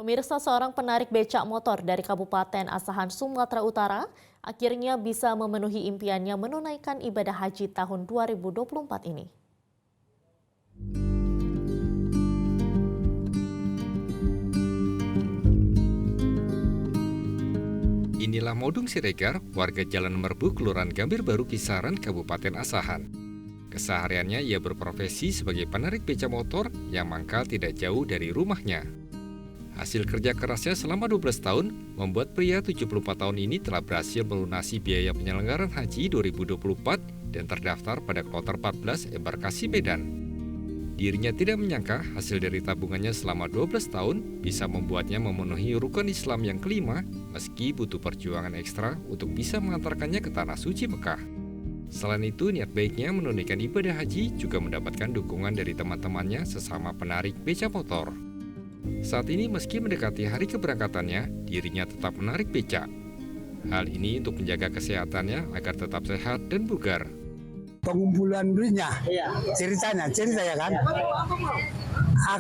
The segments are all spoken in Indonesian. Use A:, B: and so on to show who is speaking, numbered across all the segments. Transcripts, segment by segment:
A: Pemirsa, seorang penarik becak motor dari Kabupaten Asahan, Sumatera Utara akhirnya bisa memenuhi impiannya menunaikan ibadah haji tahun 2024 ini.
B: Inilah Modung Siregar, warga Jalan Merbu, Kelurahan Gambir Baru, Kisaran, Kabupaten Asahan. Kesehariannya ia berprofesi sebagai penarik becak motor yang mangkal tidak jauh dari rumahnya. Hasil kerja kerasnya selama 12 tahun membuat pria 74 tahun ini telah berhasil melunasi biaya penyelenggaraan haji 2024 dan terdaftar pada kloter 14 embarkasi Medan. Dirinya tidak menyangka hasil dari tabungannya selama 12 tahun bisa membuatnya memenuhi rukun Islam yang kelima meski butuh perjuangan ekstra untuk bisa mengantarkannya ke Tanah Suci Mekah. Selain itu, niat baiknya menunaikan ibadah haji juga mendapatkan dukungan dari teman-temannya sesama penarik becak motor. Saat ini meski mendekati hari keberangkatannya, dirinya tetap menarik becak. Hal ini untuk menjaga kesehatannya agar tetap sehat dan bugar.
C: Pengumpulan duitnya, cerita ya kan.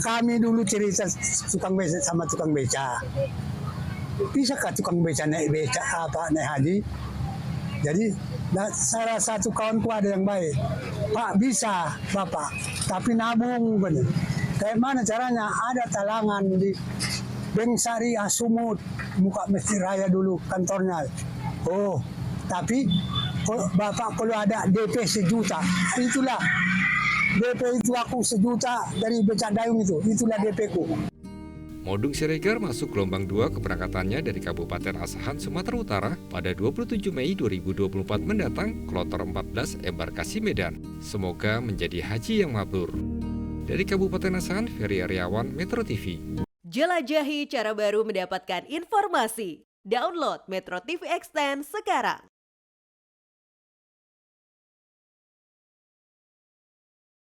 C: Kami dulu cerita tukang beca sama tukang beca. Bisakah tukang beca naik haji? Jadi salah satu kawanku ada yang baik. Pak, bisa Bapak, tapi nabung bener. Kayak mana caranya? Ada talangan di Bengsari Sumut, muka Masjid Raya dulu kantornya. Oh, tapi Bapak kalau ada DP 1 juta, itulah DP itu aku 1 juta dari becak dayung itulah DP ku.
B: Modung Siregar masuk gelombang 2 keberangkatannya dari Kabupaten Asahan, Sumatera Utara pada 27 Mei 2024 mendatang, kloter 14 embarkasi Medan. Semoga menjadi haji yang mabrur. Dari Kabupaten Asahan, Ferry Aryawan, Metro TV.
D: Jelajahi cara baru mendapatkan informasi. Download Metro TV Extend sekarang.